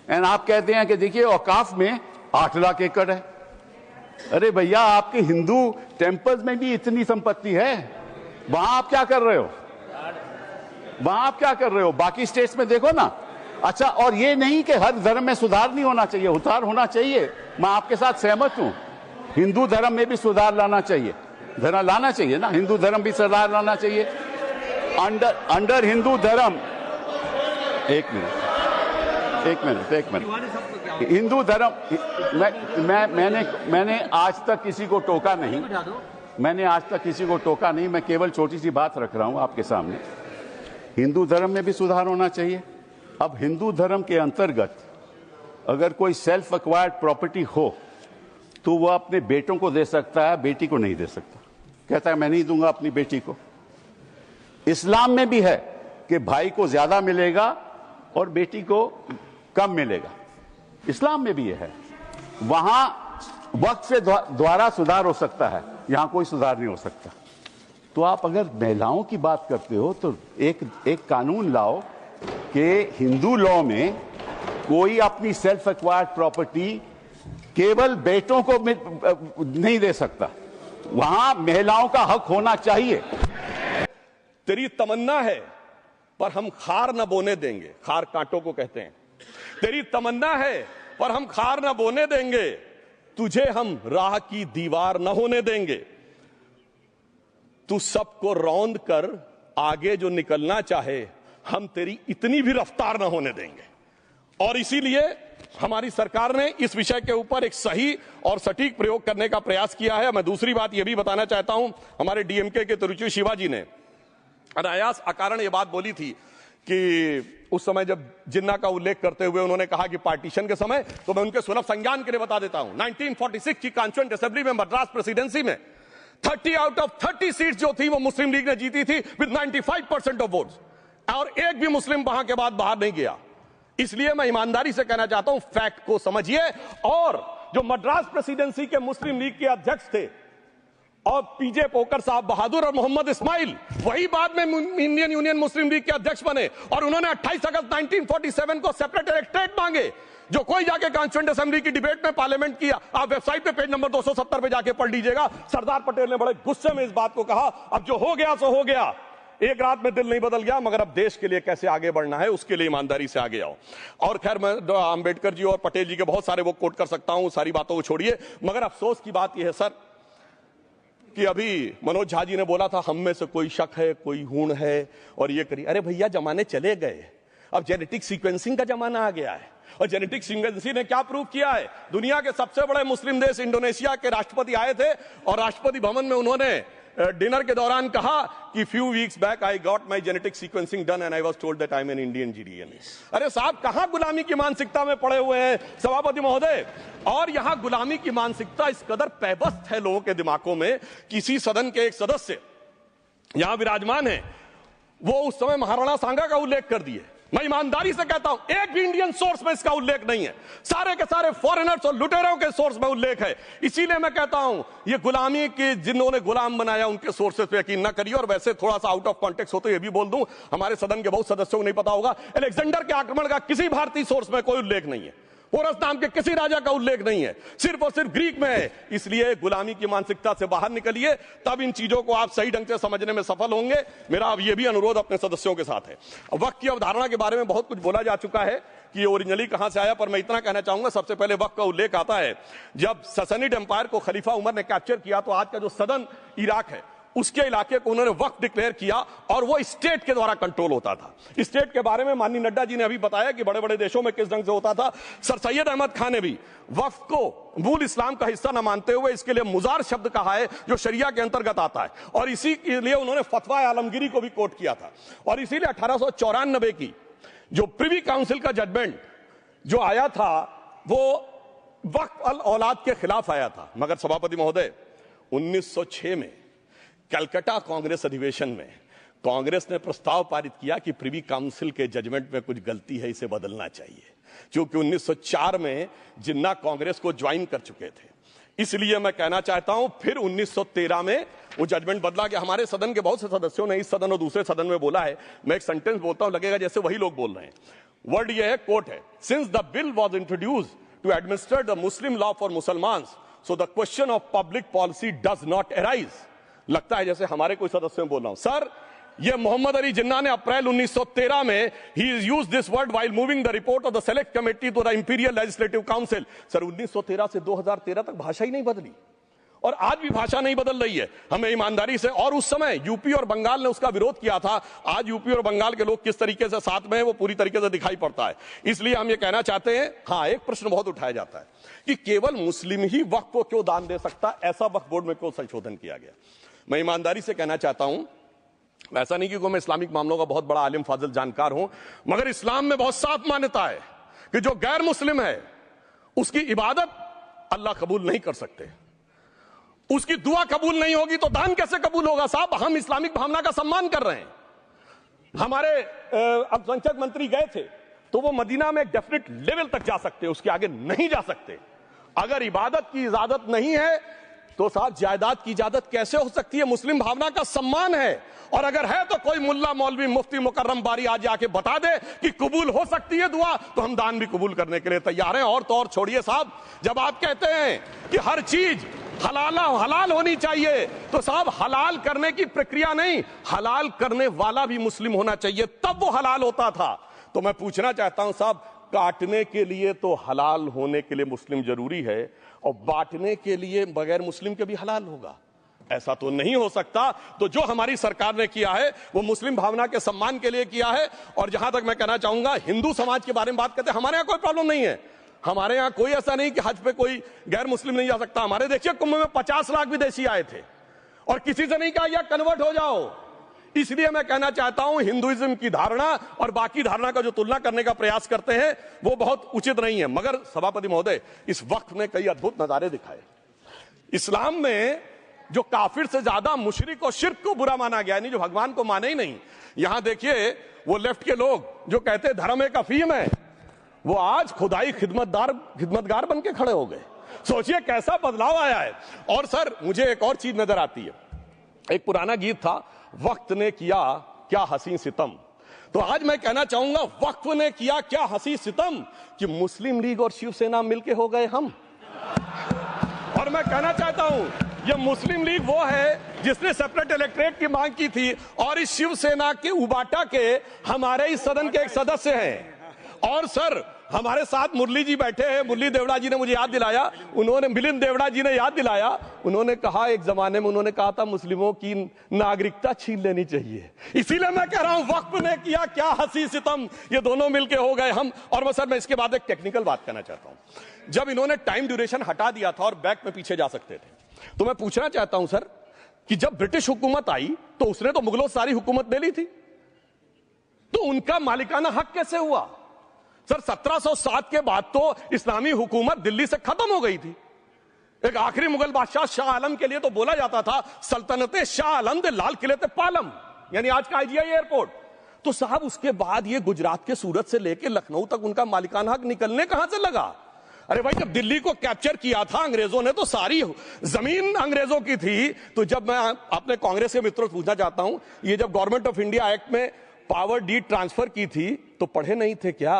And आप कहते हैं कि देखिए औकाफ में 8 लाख एकड़ है। अरे भैया, आपके हिंदू टेम्पल्स में भी इतनी संपत्ति है, वहां आप क्या कर रहे हो? वहां आप क्या कर रहे हो? बाकी स्टेट्स में देखो ना। अच्छा, और ये नहीं कि हर धर्म में सुधार नहीं होना चाहिए, उतार होना चाहिए, मैं आपके साथ सहमत हूं। हिंदू धर्म में भी सुधार लाना चाहिए, लाना चाहिए ना, हिंदू धर्म भी सुधार लाना चाहिए। अंडर हिंदू धर्म, एक मिनट हिंदू धर्म, मैंने आज तक किसी को टोका नहीं, मैं केवल छोटी सी बात रख रहा हूं आपके सामने। हिंदू धर्म में भी सुधार होना चाहिए। अब हिंदू धर्म के अंतर्गत अगर कोई सेल्फ एक्वायर्ड प्रॉपर्टी हो तो वह अपने बेटों को दे सकता है, बेटी को नहीं दे सकता। कहता है मैं नहीं दूंगा अपनी बेटी को। इस्लाम में भी है कि भाई को ज्यादा मिलेगा और बेटी को कम मिलेगा, इस्लाम में भी यह है। वहां वक्त से द्वारा सुधार हो सकता है, यहां कोई सुधार नहीं हो सकता। तो आप अगर महिलाओं की बात करते हो तो एक कानून लाओ कि हिंदू लॉ में कोई अपनी सेल्फ एक्वायर्ड प्रॉपर्टी केवल बेटों को नहीं दे सकता, वहां महिलाओं का हक होना चाहिए। तेरी तमन्ना है पर हम खार न बोने देंगे, खार कांटों को कहते हैं। तेरी तमन्ना है पर हम खार न बोने देंगे, तुझे हम राह की दीवार न होने देंगे। तू सबको रौंद कर आगे जो निकलना चाहे, हम तेरी इतनी भी रफ्तार न होने देंगे। और इसीलिए हमारी सरकार ने इस विषय के ऊपर एक सही और सटीक प्रयोग करने का प्रयास किया है। मैं दूसरी बात यह भी बताना चाहता हूं, हमारे डीएमके के तिरुचि शिवाजी ने अनायास अकारण यह बात बोली थी कि उस समय जब जिन्ना का उल्लेख करते हुए उन्होंने कहा कि पार्टीशन के समय, तो मैं उनके सुलभ संज्ञान के लिए बता देता हूं। 1946 की कॉन्स्टिट्यूएंट असेंबली में मद्रास प्रेसिडेंसी में 30 आउट ऑफ 30 सीट्स जो थी वो मुस्लिम लीग ने जीती थी विद 95% ऑफ वोट्स, और एक भी मुस्लिम वहां के बाद बाहर नहीं गया। इसलिए मैं ईमानदारी से कहना चाहता हूं, फैक्ट को समझिए। और जो मद्रास प्रेसिडेंसी के मुस्लिम लीग के अध्यक्ष थे और पीजे पोकर साहब बहादुर और मोहम्मद इस्माइल, वही बाद में इंडियन यूनियन मुस्लिम लीग के अध्यक्ष बने, और उन्होंने 28 अगस्त 1947 को सेपरेट इलेक्टोरेट मांगे। जो कोई जाके कॉन्स्टिट्यूएंट असेंबली की डिबेट में पार्लियामेंट किया, आप वेबसाइट पे पेज नंबर 270 पे जाके पढ़ लीजिएगा। सरदार पटेल ने बड़े गुस्से में इस बात को कहा, अब जो हो गया सो हो गया, एक रात में दिल नहीं बदल गया, मगर अब देश के लिए कैसे आगे बढ़ना है उसके लिए ईमानदारी से आगे आओ। और खैर, मैं अंबेडकर जी और पटेल जी के बहुत सारे वो कोट कर सकता हूं, सारी बातों को छोड़िए। मगर अफसोस की बात यह है सर कि अभी मनोज झा जी ने बोला था हम में से कोई शक है, कोई हूण है और ये करिए। अरे भैया, जमाने चले गए, अब जेनेटिक सीक्वेंसिंग का जमाना आ गया है। और जेनेटिक सीक्वेंसिंग ने क्या प्रूव किया है? दुनिया के सबसे बड़े मुस्लिम देश इंडोनेशिया के राष्ट्रपति आए थे और राष्ट्रपति भवन में उन्होंने डिनर के दौरान कहा कि few weeks back I got my genetic sequencing done and I was told that I am an Indian GDNA. अरे साहब, कहां गुलामी की मानसिकता में पड़े हुए हैं सभापति महोदय। और यहां गुलामी की मानसिकता इस कदर पैबस्त है लोगों के दिमागों में। किसी सदन के एक सदस्य यहां विराजमान है, वो उस समय महाराणा सांगा का उल्लेख कर दिए। मैं ईमानदारी से कहता हूं, एक भी इंडियन सोर्स में इसका उल्लेख नहीं है, सारे के सारे फॉरेनर्स और लुटेरों के सोर्स में उल्लेख है। इसीलिए मैं कहता हूं, ये गुलामी के जिन्होंने गुलाम बनाया उनके सोर्सेस पे यकीन ना करिए। और वैसे थोड़ा सा आउट ऑफ कॉन्टेक्स्ट हो तो ये भी बोल दूं, हमारे सदन के बहुत सदस्यों को नहीं पता होगा, अलेक्जेंडर के आक्रमण का किसी भारतीय सोर्स में कोई उल्लेख नहीं है, पोरस नाम के किसी राजा का उल्लेख नहीं है, सिर्फ और सिर्फ ग्रीक में है। इसलिए गुलामी की मानसिकता से बाहर निकलिए, तब इन चीजों को आप सही ढंग से समझने में सफल होंगे। मेरा अब यह भी अनुरोध अपने सदस्यों के साथ है। वक्त की अवधारणा के बारे में बहुत कुछ बोला जा चुका है कि ये ओरिजिनली कहां से आया, पर मैं इतना कहना चाहूंगा, सबसे पहले वक्त का उल्लेख आता है जब ससनिड एम्पायर को खलीफा उमर ने कैप्चर किया, तो आज का जो सदर्न इराक है उसके इलाके को उन्होंने वक्फ डिक्लेयर किया और वो स्टेट के द्वारा कंट्रोल होता था। स्टेट के बारे में माननीय नड्डा जी ने अभी बताया कि बड़े बड़े देशों में किस ढंग से होता था। सर सैयद अहमद खान ने भी वक्फ को मूल इस्लाम का हिस्सा न मानते हुए इसके लिए मुजार शब्द कहा है जो शरिया के अंतर्गत आता है, और इसी के लिए उन्होंने फतवा आलमगीरी को भी कोट किया था। और इसीलिए 1894 की जो प्रिवी काउंसिल का जजमेंट जो आया था वो वक्फ अल औलाद के खिलाफ आया था। मगर सभापति महोदय, 1906 में कलकत्ता कांग्रेस अधिवेशन में कांग्रेस ने प्रस्ताव पारित किया कि प्रिवी काउंसिल के जजमेंट में कुछ गलती है, इसे बदलना चाहिए। क्योंकि 1904 में जिन्ना कांग्रेस को ज्वाइन कर चुके थे, इसलिए मैं कहना चाहता हूं फिर 1913 में वो जजमेंट बदला कि हमारे सदन के बहुत से सदस्यों ने इस सदन और दूसरे सदन में बोला है, मैं एक सेंटेंस बोलता हूं, लगेगा जैसे वही लोग बोल रहे हैं। वर्ड ये है, कोट है, since the bill was introduce to administer the Muslim law for मुसलमान, so the question of public policy does not arise. लगता है जैसे हमारे कोई सदस्यों में बोल रहा हूं। सर, ये मोहम्मद अली जिन्ना ने अप्रैल 1913 में ही is use this word while moving the report of the select committee to the imperial legislative council. Sir, 1913 से 2013 तक भाषा ही नहीं बदली और आज भी भाषा नहीं बदल रही है। हमें ईमानदारी से, और उस समय यूपी और बंगाल ने उसका विरोध किया था। आज यूपी और बंगाल के लोग किस तरीके से साथ में है वो पूरी तरीके से दिखाई पड़ता है। इसलिए हम ये कहना चाहते हैं, हाँ, एक प्रश्न बहुत उठाया जाता है कि केवल मुस्लिम ही वक्फ को क्यों दान दे सकता, ऐसा वक्फ बोर्ड में क्यों संशोधन किया गया। मैं ईमानदारी से कहना चाहता हूं, ऐसा नहीं कि मैं इस्लामिक मामलों का बहुत बड़ा आलिम फाजिल जानकार हूं, मगर इस्लाम में बहुत साफ मान्यता है कि जो गैर मुस्लिम है उसकी इबादत अल्लाह कबूल नहीं कर सकते, उसकी दुआ कबूल नहीं होगी तो दान कैसे कबूल होगा। साहब, हम इस्लामिक भावना का सम्मान कर रहे हैं। हमारे अल्पसंख्यक मंत्री गए थे तो वो मदीना में एक डेफिनेट लेवल तक जा सकते, उसके आगे नहीं जा सकते। अगर इबादत की इजाजत नहीं है तो साहब जायदाद की इजाजत कैसे हो सकती है। मुस्लिम भावना का सम्मान है, और अगर है तो कोई मुल्ला मौलवी मुफ्ती मुकर्रम बारी आज आके बता दे कि कबूल हो सकती है दुआ, तो हम दान भी कबूल करने के लिए तैयार हैं। और तो और छोड़िए साहब, जब आप कहते हैं कि हर चीज हलाल होनी चाहिए, तो साहब हलाल करने की प्रक्रिया नहीं, हलाल करने वाला भी मुस्लिम होना चाहिए, तब वो हलाल होता था। तो मैं पूछना चाहता हूं साहब, काटने के लिए तो हलाल होने के लिए मुस्लिम जरूरी है और बांटने के लिए बगैर मुस्लिम के भी हलाल होगा, ऐसा तो नहीं हो सकता। तो जो हमारी सरकार ने किया है वो मुस्लिम भावना के सम्मान के लिए किया है। और जहां तक मैं कहना चाहूंगा, हिंदू समाज के बारे में बात करते हैं, हमारे यहां कोई प्रॉब्लम नहीं है। हमारे यहां कोई ऐसा नहीं कि हज पे कोई गैर मुस्लिम नहीं जा सकता। हमारे देखिए कुंभ में 50 लाख विदेशी आए थे और किसी से नहीं कहा या कन्वर्ट हो जाओ। इसलिए मैं कहना चाहता हूं, हिंदुइज्म की धारणा और बाकी धारणा का जो तुलना करने का प्रयास करते हैं वो बहुत उचित नहीं है। मगर सभापति महोदय, इस वक्त ने कई अद्भुत नजारे दिखाए। इस्लाम में जो काफिर से ज्यादा मुशरिक और शिर्क को बुरा माना गया, यानी जो भगवान को माने ही नहीं। यहां देखिए वो लेफ्ट के लोग जो कहते हैं धर्म एक अफीम है, वो आज खुदाई खिदमतगार बन के खड़े हो गए। सोचिए कैसा बदलाव आया है। और सर, मुझे एक और चीज नजर आती है। एक पुराना गीत था, वक्त ने किया क्या हसी सितम। तो आज मैं कहना चाहूंगा, वक्त ने किया क्या हसी सितम कि मुस्लिम लीग और शिवसेना मिलके हो गए हम। और मैं कहना चाहता हूं, ये मुस्लिम लीग वो है जिसने सेपरेट इलेक्टोरेट की मांग की थी, और इस शिवसेना के उबाटा के हमारे इस सदन के एक सदस्य हैं। और सर, हमारे साथ मुरली जी बैठे हैं, मुरली देवड़ा जी ने मुझे याद दिलाया, उन्होंने, मिलिंद देवड़ा जी ने याद दिलाया, उन्होंने कहा एक जमाने में उन्होंने कहा था मुस्लिमों की नागरिकता छीन लेनी चाहिए। इसीलिए मैं कह रहा हूं, वक्त ने किया क्या हसी सितम, ये दोनों मिलके हो गए हम। और सर, मैं इसके बाद एक टेक्निकल बात करना चाहता हूं। जब इन्होंने टाइम ड्यूरेशन हटा दिया था और बैक में पीछे जा सकते थे, तो मैं पूछना चाहता हूं सर कि जब ब्रिटिश हुकूमत आई तो उसने तो मुगलों सारी हुकूमत ले ली थी, तो उनका मालिकाना हक कैसे हुआ। सर, 1707 के बाद तो इस्लामी हुकूमत दिल्ली से खत्म हो गई थी। एक आखिरी मुगल बादशाह शाह आलम के लिए तो बोला जाता था सल्तनते शाह आलम दे लाल किले ते पालम, यानी आज का IGI एयरपोर्ट। तो साहब उसके बाद ये गुजरात के सूरत से लेकर लखनऊ तक उनका मालिकाना हक निकलने कहां से लगा। अरे भाई, जब दिल्ली को कैप्चर किया था अंग्रेजों ने तो सारी जमीन अंग्रेजों की थी। तो जब मैं अपने कांग्रेस के मित्रों से पूछना चाहता हूं, ये जब गवर्नमेंट ऑफ इंडिया एक्ट में पावर डीड ट्रांसफर की थी तो पढ़े नहीं थे क्या,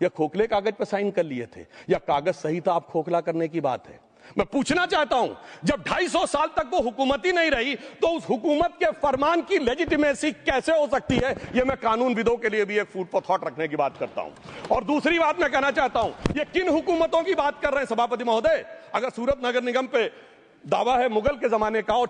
या खोखले कागज पर साइन कर लिए थे, या कागज सही था, आप खोखला करने की बात है। मैं पूछना चाहता हूं, जब 250 साल तक वो हुकूमत ही नहीं रही तो उस हुकूमत के फरमान की लेजिटिमेसी कैसे हो सकती है। ये मैं कानूनविदों के लिए भी एक फूड फॉर थॉट रखने की बात करता हूं। और दूसरी बात मैं कहना चाहता हूं, ये किन हुकूमतों की बात कर रहे हैं सभापति महोदय। अगर सूरत नगर निगम पे दावा है मुगल के जमाने का और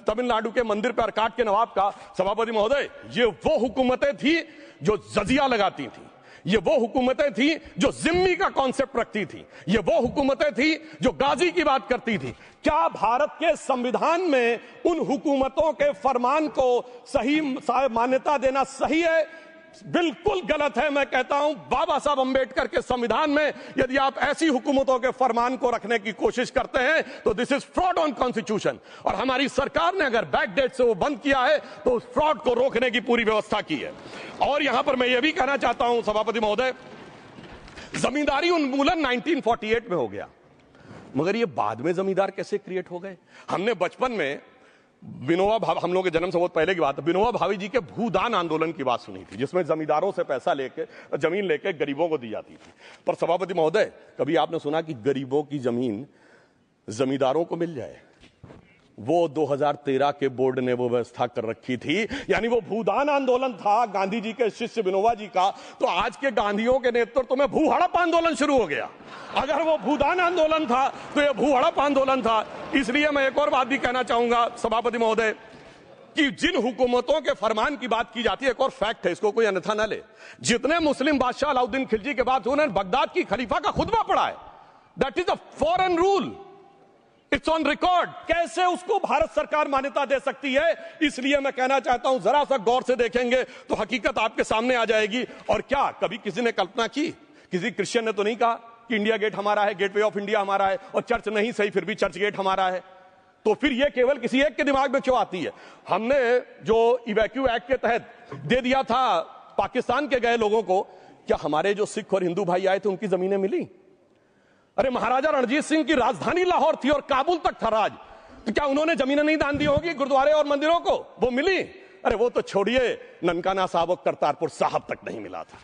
तमिलनाडु के मंदिर पर अरकाट के नवाब का, सभापति महोदय, ये वो हुकूमतें थी जो जजिया लगाती थी, ये वो हुकूमतें थी जो जिम्मी का कॉन्सेप्ट रखती थी, ये वो हुकूमतें थी जो गाजी की बात करती थी। क्या भारत के संविधान में उन हुकूमतों के फरमान को सही मान्यता देना सही है? बिल्कुल गलत है। मैं कहता हूं, बाबा साहब अंबेडकर के संविधान में यदि आप ऐसी हुकूमतों के फरमान को रखने की कोशिश करते हैं तो this is fraud on constitution. और हमारी सरकार ने अगर बैकडेट से वो बंद किया है तो उस फ्रॉड को रोकने की पूरी व्यवस्था की है। और यहां पर मैं ये भी कहना चाहता हूं सभापति महोदय, जमींदारी उन्मूलन 1948 में हो गया, मगर ये बाद में जमींदार कैसे क्रिएट हो गए। हमने बचपन में विनोबा भावे, हम लोग के जन्म से बहुत पहले की बात है, विनोबा भावे जी के भूदान आंदोलन की बात सुनी थी, जिसमें जमींदारों से पैसा लेके, जमीन लेके गरीबों को दी जाती थी। पर सभापति महोदय, कभी आपने सुना कि गरीबों की जमीन जमींदारों को मिल जाए? वो 2013 के बोर्ड ने वो व्यवस्था कर रखी थी। यानी वो भूदान आंदोलन था गांधी जी के शिष्य विनोबा जी का, तो आज के गांधियों के नेतृत्व में भू हड़प आंदोलन शुरू हो गया। अगर वो भूदान आंदोलन था तो ये भू हड़प आंदोलन था। इसलिए मैं एक और बात भी कहना चाहूंगा सभापति महोदय, कि जिन हुकूमतों के फरमान की बात की जाती है, एक और फैक्ट है, इसको कोई अन्यथा ना ले, जितने मुस्लिम बादशाह अलाउद्दीन खिलजी के बाद उन्होंने बगदाद की खलीफा का खुतबा पढ़ा है। That is a foreign rule, it's on record. कैसे उसको भारत सरकार मान्यता दे सकती है? इसलिए मैं कहना चाहता हूं, जरा सा गौर से देखेंगे तो हकीकत आपके सामने आ जाएगी। और क्या कभी किसी ने कल्पना की, किसी क्रिश्चियन ने तो नहीं कहा कि इंडिया गेट हमारा है, गेटवे ऑफ इंडिया हमारा है, और चर्च नहीं सही फिर भी चर्च गेट हमारा है? तो फिर यह केवल किसी एक के दिमाग में क्यों आती है? हमने जो इवैक्यू एक्ट के तहत दे दिया था पाकिस्तान के गए लोगों को, क्या हमारे जो सिख और हिंदू भाई आए थे उनकी जमीनें मिली? अरे महाराजा रणजीत सिंह की राजधानी लाहौर थी और काबुल तक था राज, तो क्या उन्होंने जमीनें नहीं दान दी होगी गुरुद्वारे और मंदिरों को? वो मिली? अरे वो तो छोड़िए, ननकाना साहब और करतारपुर साहब तक नहीं मिला था।